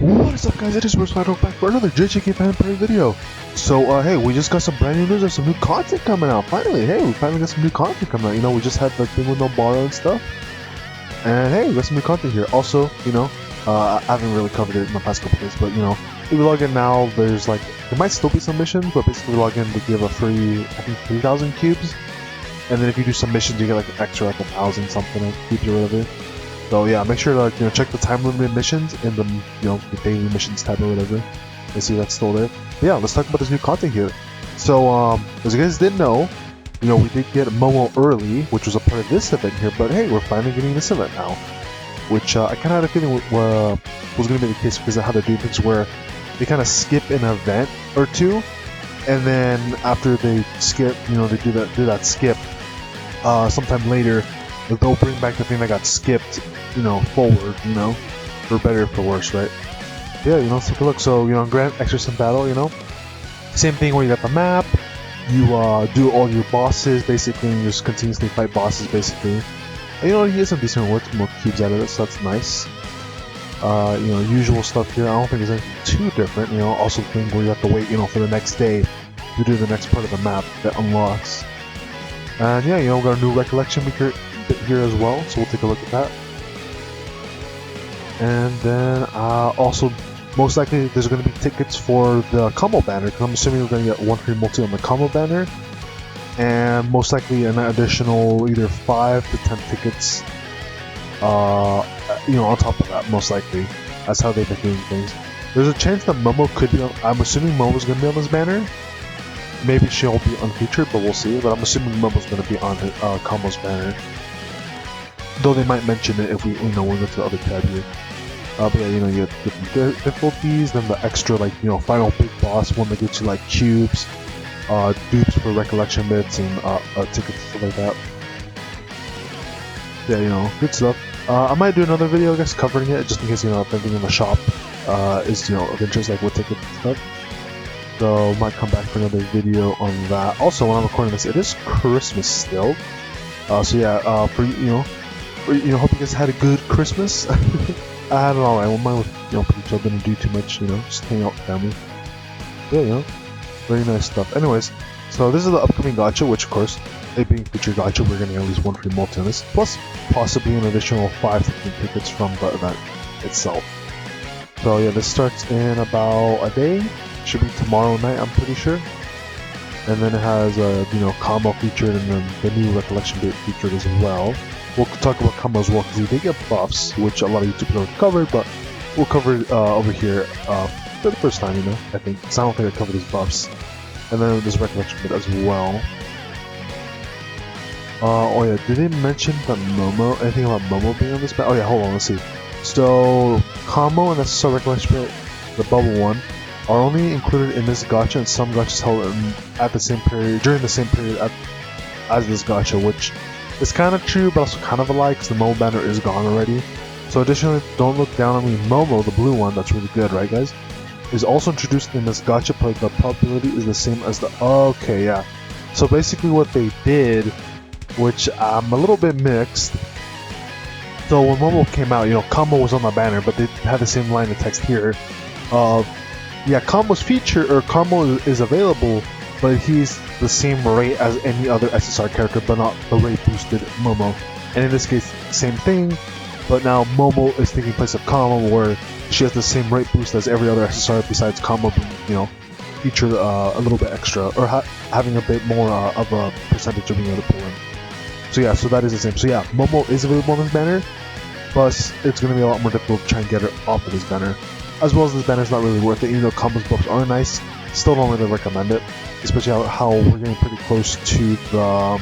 What is up, guys? It is Phantomparade back for another JJKPhantomparade video. So, hey, we just got some brand new news. There's some new content coming out. Finally, hey, we finally got some new content coming out. You know, we just had the thing with Nobara and stuff. And hey, we got some new content here. Also, you know, I haven't really covered it in the past couple days, but you know, if you log in now, there's like, there might still be some missions, but basically log in, they give a free, I think, 3,000 cubes. And then if you do some missions, you get like an extra, like 1,000 something cubes or whatever. So yeah, make sure to like, you know, check the time limited missions in the, you know, the daily missions tab or whatever, and see that's still there. But yeah, let's talk about this new content here. So as you guys didn't know, you know, we did get Momo early, which was a part of this event here. But hey, we're finally getting this event now, which I kind of had a feeling was going to be the case because of how they're doing things, where they kind of skip an event or two, and then after they skip, you know, they do that skip, sometime later, they'll bring back the thing that got skipped, you know, forward, you know, for better or for worse, right? Yeah, you know, let's take a look. So, you know, in Grand Exorcism battle, you know, same thing where you got the map, you do all your bosses, basically, and you just continuously fight bosses, basically. And, you know, you get some decent more cubes out of it, so that's nice. You know, usual stuff here, I don't think there's anything too different, you know, also the thing where you have to wait, you know, for the next day to do the next part of the map that unlocks. And yeah, you know, we got a new recollection bit here as well, so we'll take a look at that. And then also, most likely there's going to be tickets for the Kamo banner, because I'm assuming we're going to get 1 free multi on the Kamo banner, and most likely an additional either 5 to 10 tickets, you know, on top of that, most likely. That's how they've been doing things. There's a chance that Momo could be on, I'm assuming Momo's going to be on this banner. Maybe she'll be unfeatured, but we'll see. But I'm assuming Momo's going to be on Kamo's banner. Though they might mention it if we, you know, we'll go to the other tab here. But yeah, you know, you have different difficulties, then the extra, like, you know, final big boss one that gets you, like, cubes, dupes for recollection bits, and tickets and stuff like that. Yeah, you know, good stuff. I might do another video, I guess, covering it, just in case, you know, if anything in the shop is, you know, of interest, like with tickets and stuff. So, might come back for another video on that. Also, when I'm recording this, it is Christmas still. So yeah, for, you know, hope you guys had a good Christmas. I had it alright. Well, mine was, you know, pretty chill. Didn't do too much, you know, just hang out with family. Yeah, you know, very nice stuff. Anyways, so this is the upcoming gacha, which of course, it being featured gacha, we're getting at least 1 free multi on this, plus possibly an additional 5 to 10 tickets from the event itself. So yeah, this starts in about a day. Should be tomorrow night, I'm pretty sure. And then it has, you know, Kamo featured, and then the new recollection bit featured as well. We'll talk about Kamo as well, because he did get buffs, which a lot of YouTubers don't cover, but we'll cover it over here for the first time, you know, I think. So I don't think I covered his buffs. And then there's recollection bit as well. Oh yeah, did they mention that Momo, anything about Momo being on this battle? Oh yeah, hold on, let's see. So, Kamo and the recollection bit, the bubble one, are only included in this gacha, and some gachas held at the same period, during the same period as this gacha, which is kind of true, but also kind of a lie, because the Momo banner is gone already. So additionally, don't look down on me, Momo, the blue one, that's really good, right guys, is also introduced in this gacha, but the probability is the same as the, okay, yeah. So basically what they did, which I'm a little bit mixed, so when Momo came out, you know, Kamo was on the banner, but they had the same line of text here of, yeah, Kamo's feature, or Kamo is available, but he's the same rate as any other SSR character, but not the rate boosted Momo. And in this case, same thing, but now Momo is taking place of Kamo, where she has the same rate boost as every other SSR besides Kamo being, you know, featured a little bit extra, or having a bit more of a percentage of being able to pull in. So yeah, so that is the same. So yeah, Momo is available on this banner, but it's going to be a lot more difficult to try and get her off of this banner. As well as this banner is not really worth it, even though Kamo's buffs are nice, still don't really recommend it. Especially how we're getting pretty close to the,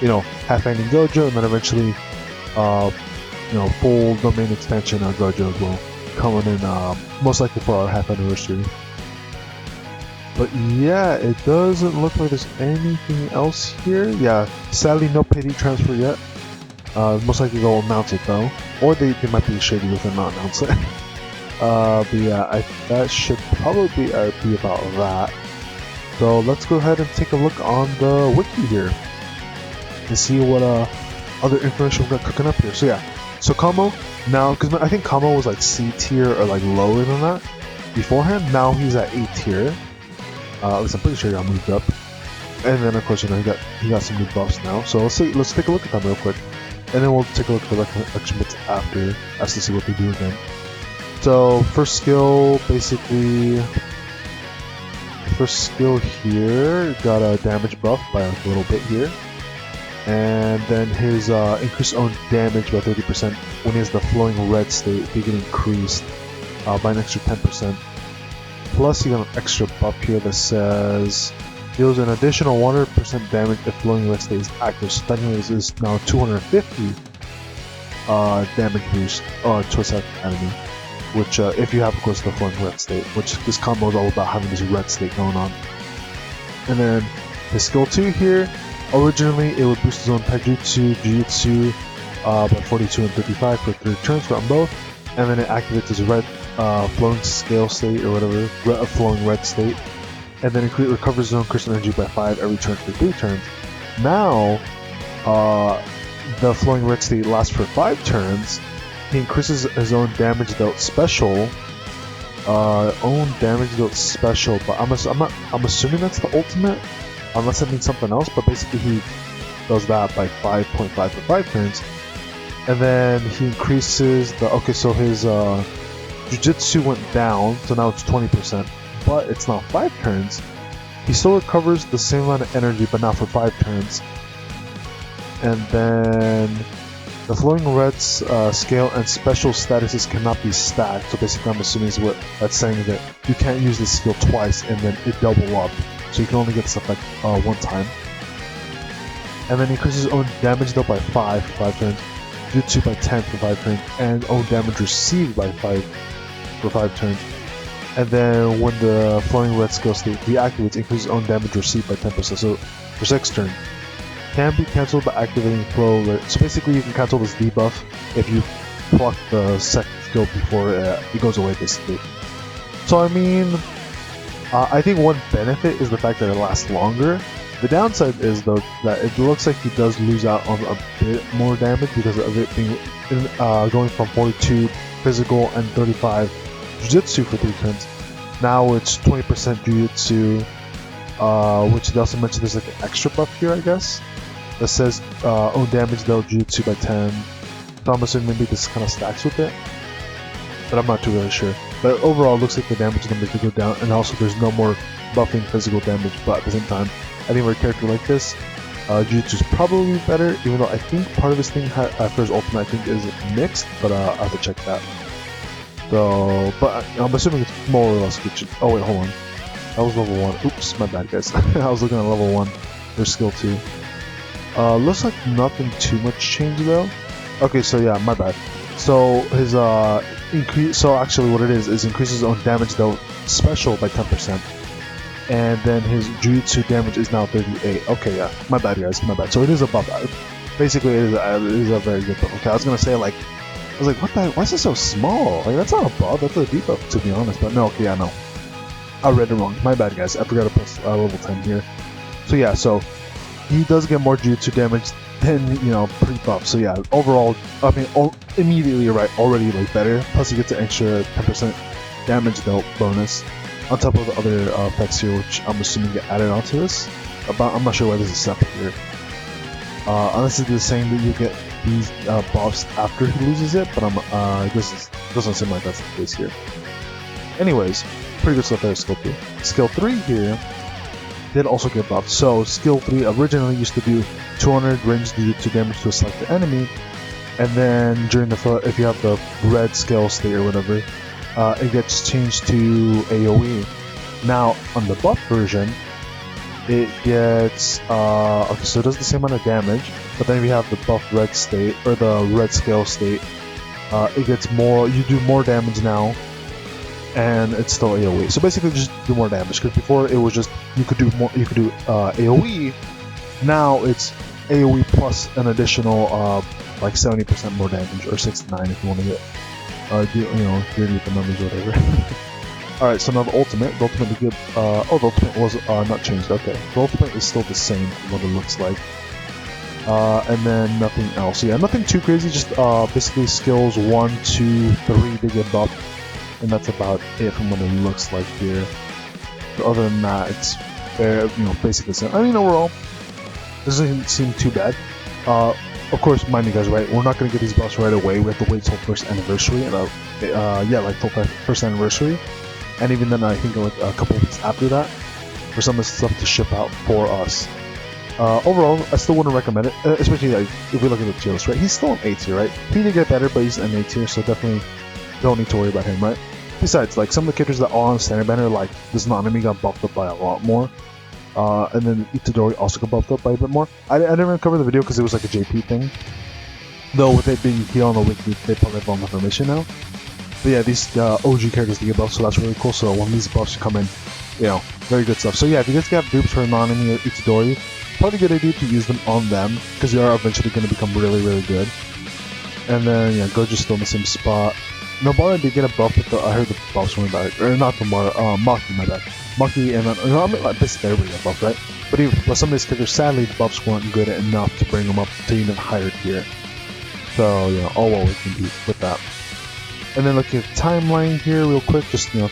you know, half-ending Gojo, and then eventually, you know, full domain expansion on Gojo as well, coming in most likely for our half anniversary. But yeah, it doesn't look like there's anything else here. Yeah, sadly no payday transfer yet. Most likely they'll announce it though, or they might be shady with it not announce it. But yeah, that should probably be about that. So let's go ahead and take a look on the wiki here and see what other information we got cooking up here. So yeah, So Kamo now, because I think Kamo was like C tier or like lower than that beforehand. Now he's at A tier. At least I'm pretty sure he got moved up. And then of course, you know, he got some new buffs now. So let's take a look at them real quick, and then we'll take a look at the recollection bits after, as to see what they do again. So first skill, basically, first skill here got a damage buff by like a little bit here, and then his increased own damage by 30% when he has the flowing red state, he get increased by an extra 10%. Plus, he got an extra buff here that says deals an additional 100% damage if flowing red state is active. So that is now 250 damage boost towards that enemy. Which, if you have, of course, the flowing red state, which this combo is all about having this red state going on. And then his skill 2 here, originally it would boost his own Taijutsu, Jujutsu by 42 and 35 for 3 turns for on both, and then it activates his red flowing scale state or whatever, flowing red state, and then it recovers his own crystal energy by 5 every turn for 3 turns. Now, the flowing red state lasts for 5 turns. He increases his own damage dealt special. But I'm assuming that's the ultimate, unless it means something else. But basically, he does that by 5.5 for 5 turns, and then he increases the. Okay, so his Jujutsu went down, so now it's 20%, but it's now 5 turns. He still recovers the same amount of energy, but now for 5 turns, and then. The flowing red's scale and special statuses cannot be stacked, so basically I'm assuming is what that's saying, that you can't use this skill twice and then it double up, so you can only get this effect one time. And then he increases his own damage dealt by 5 for 5 turns, Jutsu by 10 for 5 turns, and own damage received by 5 for 5 turns. And then when the flowing red skill state deactivates, increases own damage received by 10%, so for 6 turns. Can be cancelled by activating flow red. So basically you can cancel this debuff if you pluck the second skill before it goes away, basically. So I mean, I think one benefit is the fact that it lasts longer. The downside is though that it looks like he does lose out on a bit more damage because of it being going from 42 physical and 35 Jujutsu for 3 turns. Now it's 20% Jujutsu, which they also mentioned there's like an extra buff here, I guess, that says own damage dealt Jujutsu by 10. So I'm assuming maybe this kind of stacks with it, but I'm not too really sure. But overall, it looks like the damage numbers go down, and also there's no more buffing physical damage. But at the same time, I think for a character like this, Jujutsu is probably better, even though I think part of his thing after his ultimate, I think, is mixed, but I'll have to check that. So, but I'm assuming it's more or less good. Oh wait, hold on. That was level 1. Oops, my bad, guys. I was looking at level 1 for skill 2. Looks like nothing too much changed though. Okay, so yeah, my bad. So his increase. So actually, what it is increases his own damage dealt special by 10%, and then his Jujutsu damage is now 38. Okay, yeah, my bad, guys, my bad. So it is a buff. Basically, it is a very good buff. Okay, I was gonna say like, I was like, what the? Why is it so small? Like that's not a buff. That's a debuff, to be honest. But no, okay, yeah, no. I read it wrong. My bad, guys. I forgot to press level 10 here. So yeah, so he does get more Jujutsu damage than, you know, pre-buff. So yeah, overall, I mean, immediately you're right, already like better. Plus he gets an extra 10% damage dealt bonus on top of the other effects here, which I'm assuming get added onto this. But I'm not sure why this is separate here. Unless it's saying that you get these buffs after he loses it, but this doesn't seem like that's the case here. Anyways, pretty good stuff there, skill 2. Skill 3 here did also get buffed. So skill 3 originally used to do 200 ranged Jujutsu damage to a selected enemy, and then during the if you have the red scale state or whatever, it gets changed to AoE. Now on the buff version, it gets okay, so it does the same amount of damage, but then if you have the buff red state or the red scale state, it gets more. You do more damage now, and it's still AoE. So basically, just do more damage. Because before it was just you could do more. You could do AoE. Now it's AoE plus an additional like 70% more damage, or 69 if you want to get dirty with the numbers or whatever. Alright, so now the ultimate. The ultimate to give. The ultimate was not changed. Okay, the ultimate is still the same. What it looks like. And then nothing else. Yeah, nothing too crazy, just basically skills 1, 2, 3 they get buffed, and that's about it from what it looks like here. But other than that, it's basically the same. I mean, overall, this doesn't seem too bad. Of course, mind you guys, right, we're not gonna get these buffs right away. We have to wait till first anniversary, and till first anniversary, and even then, I think like a couple of weeks after that, for some of this stuff to ship out for us. Overall, I still wouldn't recommend it, especially like, if we look at the tier list, right? He's still an A tier, right? He did get better, but he's an A tier, so definitely don't need to worry about him, right? Besides, like, some of the characters that are on standard banner, like this enemy got buffed up by a lot more. And then Itadori also got buffed up by a bit more. I didn't really cover the video because it was like a JP thing. Though with it being here on the wiki, they probably have all the information now. But yeah, these OG characters do get buffed, so that's really cool. So when these buffs come in, very good stuff. So yeah, if you guys have dupes for Nanami or Itadori, probably a good idea to use them on them, because they are eventually going to become really, really good. And then, yeah, Gojo's still in the same spot. Nobara did get a buff, but I heard the buffs weren't bad. Or not Nobara, Maki, my bad. Maki and I mean, like, basically everybody got buffed, right? But even with some of these characters, sadly, the buffs weren't good enough to bring them up to even higher tier. So, yeah, all well we can do with that. And then looking at the timeline here real quick, just, to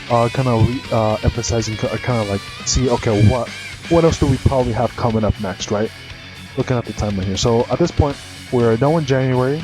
kind of emphasize and kind of like see, okay, what else do we probably have coming up next, right? Looking at the timeline here. So at this point, we're now in January.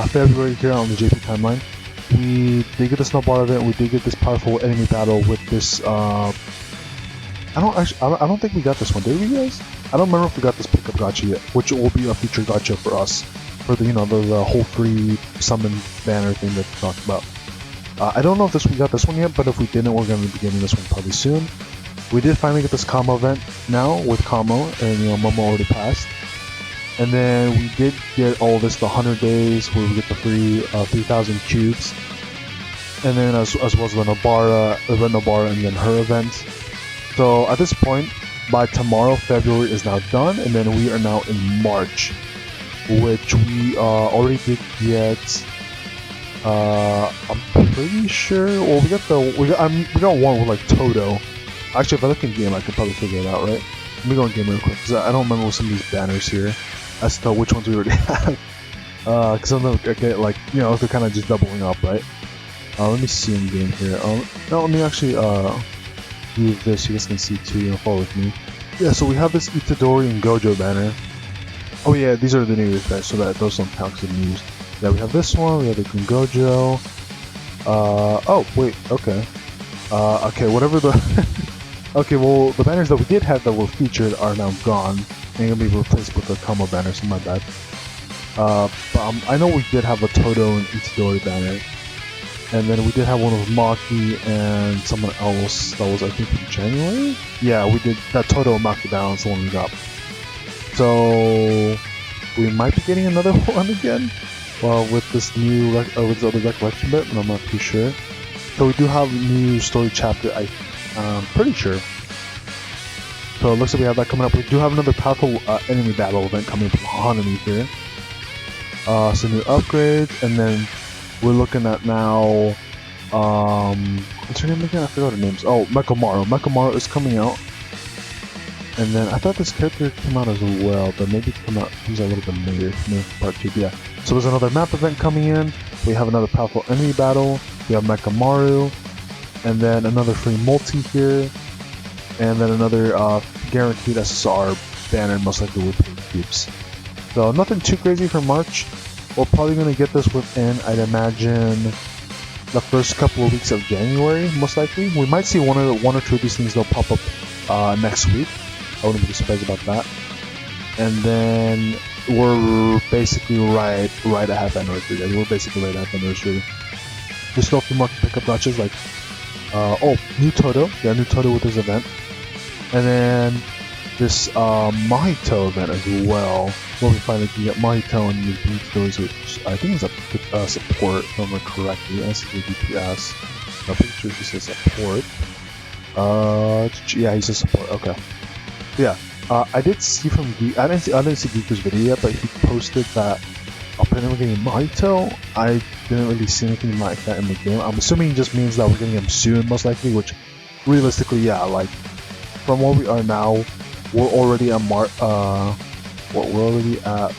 February here on the JP timeline. We did get the Snowball event. We did get this powerful enemy battle with this. I don't think we got this one, did we, guys? I don't remember if we got this pickup gacha yet, which will be a future gacha for us for the the whole free summon banner thing that we talked about. I don't know if we got this one yet, but if we didn't, we're going to be getting this one probably soon. We did finally get this Kamo event now with Kamo, and Momo already passed. And then we did get all this, the 100 days, where we get the free 3,000 cubes. And then as well as the Nobara, and then her event. So at this point, by tomorrow, February is now done, and then we are now in March, which we already did get. I'm pretty sure. Well, we got one with like Toto. Actually, if I look in game, I could probably figure it out, right? Let me go in game real quick, because I don't remember some of these banners here as to which ones we already have. Because some of them get like, they're kind of just doubling up, right? Let me see in game here. No, let me actually do this. You guys can see too. Follow with me. Yeah, so we have this Itadori and Gojo banner. Oh yeah, these are the new guys, so that those don't count because they're news. Yeah, we have this one. We have the Gojo. Oh wait, okay. Okay, whatever the. Okay, well, the banners that we did have that were featured are now gone. They're gonna be replaced with the Kamo banner, so my bad. But I know we did have a Toto and Itadori banner. And then we did have one with Maki and someone else that was, I think, in January? Yeah, we did that Toto and Maki banner, that's the one we got. So, we might be getting another one again. Well, with this new, with the other recollection bit, but I'm not too sure. So we do have a new story chapter, I'm pretty sure. So it looks like we have that coming up. We do have another powerful enemy battle event coming from Hanami here. Some new upgrades, and then we're looking at now. What's her name again? I forgot her names. Oh, Mekamaru. Mekamaru is coming out. And then I thought this character came out as well, but maybe he's a little bit later. Maybe part 2, yeah. So there's another map event coming in. We have another powerful enemy battle. We have Mekamaru. And then another free multi here, and then another guaranteed SSR banner, most likely with paid cubes. So nothing too crazy for March. We're probably going to get this within, I'd imagine, the first couple of weeks of January, most likely. We might see one or two of these things, they'll pop up next week. I wouldn't be surprised about that. And then we're basically right at half anniversary. We're basically right at half anniversary. There's still a few more pickup gachas, like new Toto. Yeah, new Toto with this event. And then this Mahito event as well. Where we finally can get Mahito and use those, which I think is a support, if I remember correctly. This is a DPS. I'm pretty sure he says support. Yeah, he says support. Okay. Yeah. I did see from I didn't see Geeku's video yet, but he posted that apparently we're getting Mahito. I didn't really see anything like that in the game. I'm assuming it just means that we're getting him soon, most likely, which realistically, yeah, like from where we are now, we're already at we're already at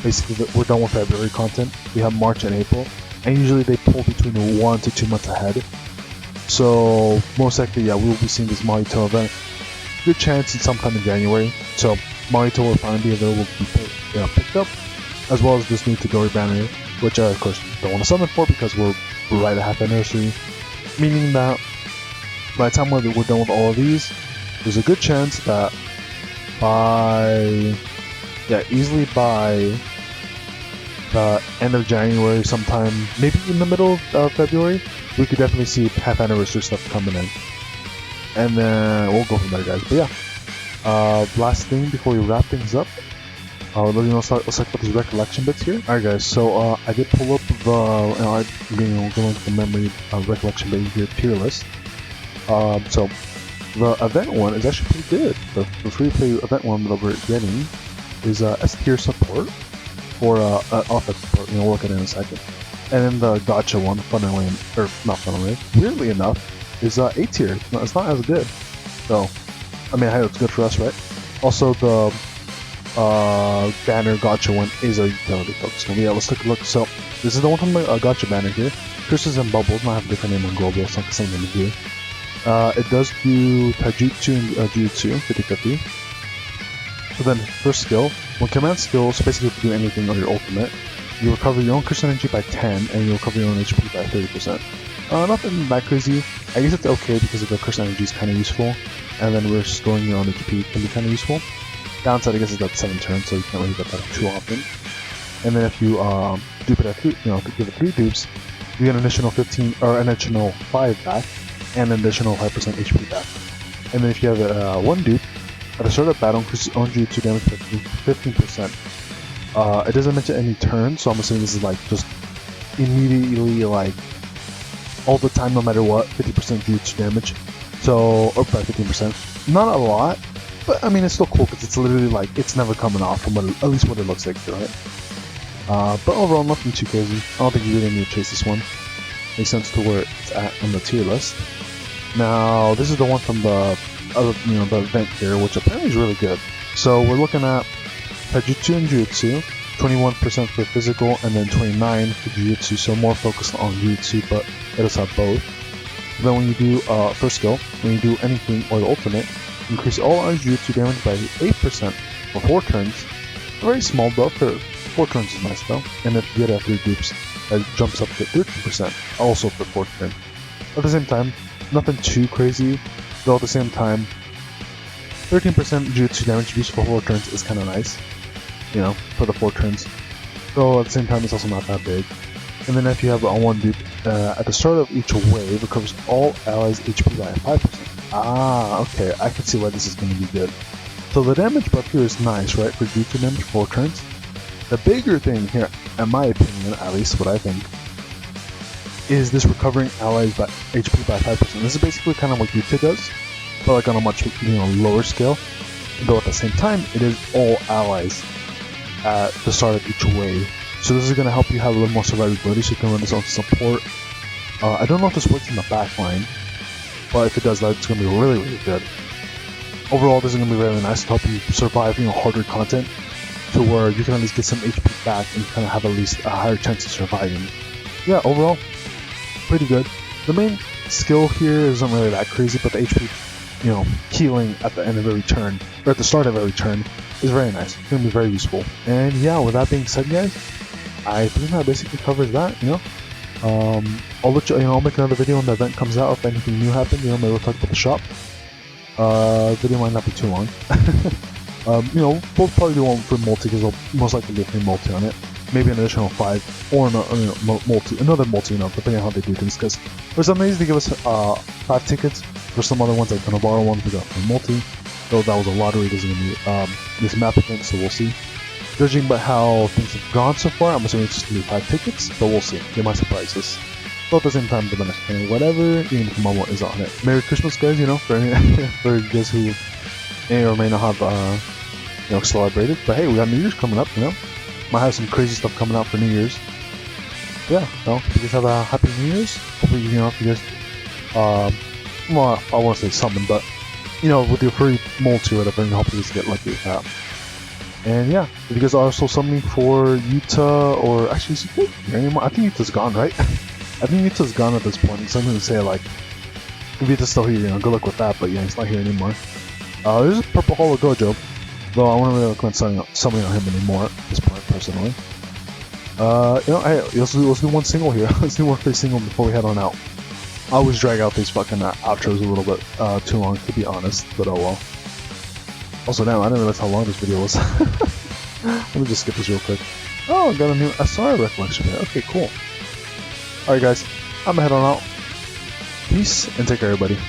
basically we're done with February content. We have March and April, and usually they pull between 1 to 2 months ahead. So most likely, yeah, we will be seeing this Marito event. Good chance it's sometime in January. So Marito will finally be available to be picked up, as well as this new Togori banner, which I of course don't want to summon for because we're right at half anniversary. Meaning that by the time we're done with all of these, there's a good chance that easily by the end of January, sometime maybe in the middle of February, we could definitely see half anniversary stuff coming in, and then we'll go from there, guys. But yeah, last thing before we wrap things up, let's talk about these recollection bits here. Alright, guys. So I did pull up going to the memory recollection bit here tier list. So the event one is actually pretty good. The free play event one that we're getting is S tier support for offense support. We'll look at it in a second. And then the gacha one, weirdly enough, is A tier. It's not as good. So, I mean, hey, it's good for us, right? Also, the banner gacha one is a utility focus. Yeah, let's take a look. So, this is the one from the gacha banner here. Curses and Bubbles might have a different name on global, it's not the same name as you. It does do Taijutsu and Jujutsu 50/50. So then, first skill, when command skills basically do anything on your ultimate, you recover your own curse energy by 10, and you recover your own HP by 30%. Nothing that crazy. I guess it's okay because of the curse energy is kind of useful, and then restoring your own HP can be kind of useful. Downside, I guess, is that 7 turns, so you can't really get that too often. And then if you dupe it at 3, give it 3 dupes, you get an additional 15 or an additional 5 back, and an additional 5% HP back. And then if you have 1 dupe, at the start of battle, increases own Jujutsu damage by 15%. It doesn't mention any turns, so I'm assuming this is like just immediately, like all the time, no matter what, 50% Jujutsu damage. So, or by 15%. Not a lot, but I mean it's still cool because it's literally like it's never coming off from at least what it looks like, right? But overall, nothing too crazy. I don't think you really need to chase this one. Makes sense to where it's at on the tier list. Now, this is the one from the other, the event here, which apparently is really good. So we're looking at Taijutsu and Jujutsu, 21% for physical, and then 29% for Jujutsu, so more focused on Jujutsu, but it does have both. Then when you do first skill, when you do anything or the ultimate, increase all on Jujutsu damage by 8% for 4 turns. Very small though, for 4 turns is nice though. And if you get after 3 dupes, it jumps up to 13%, also for 4 turns. At the same time, nothing too crazy, though at the same time, 13% Jujutsu damage used for 4 turns is kind of nice, for the 4 turns. Though at the same time, it's also not that big. And then if you have a 1 dupe, at the start of each wave, recovers all allies' HP by 5%. Ah, okay, I can see why this is going to be good. So the damage buff here is nice, right, for Jujutsu damage for 4 turns. The bigger thing here, in my opinion, at least what I think, is this recovering allies by HP by 5%. This is basically kind of what Jujutsu does, but like on a much lower scale. Though at the same time, it is all allies at the start of each wave. So this is going to help you have a little more survivability, so you can run this on support. I don't know if this works in the backline, but if it does, that's going to be really, really good. Overall, this is going to be really nice to help you survive, harder content, to where you can at least get some HP back and kind of have at least a higher chance of surviving. Yeah, overall, pretty good. The main skill here isn't really that crazy, but the HP, healing at the end of every turn, or at the start of every turn, is very nice. It's going to be very useful. And yeah, with that being said, guys, I think that basically covers that, I'll let you, I'll make another video when the event comes out if anything new happens, maybe we'll talk about the shop. Video might not be too long. We'll probably do one for multi, because there'll most likely be a free multi on it. Maybe an additional 5, or another multi, depending on how they do things, because for some reason they give us 5 tickets, for some other ones like borrow one we got for multi, though that was a lottery, doesn't be this map event, so we'll see. Judging by how things have gone so far, I'm assuming it's just going to be 5 tickets, but we'll see. They might surprise us. But at the same time, the next thing, whatever, even if Momo is on it. Merry Christmas, guys, for for you guys who may or may not have, celebrated. But hey, we got New Year's coming up, Might have some crazy stuff coming out for New Year's. Yeah, if you guys have a happy New Year's. Hopefully, if you guys, well, I want to say something, but you know, with your free multi or whatever, and hopefully just get lucky with that. And yeah, if you guys are also summoning for Yuta, or actually, is he here anymore? I think Yuta's gone, right? I think Yuta's gone at this point. So I'm gonna say like, if Yuta's still here, you know, good luck with that. But yeah, he's not here anymore. There's a Purple Holo Gojo, though I wouldn't really recommend summoning on him anymore at this point, personally. You know, hey, let's do one single here. Let's do one free single before we head on out. I always drag out these fucking outros a little bit too long, to be honest, but oh well. Also, damn, I didn't realize how long this video was. Let me just skip this real quick. Oh, I got a new SR recollection here. Okay, cool. Alright guys, I'm gonna head on out. Peace, and take care everybody.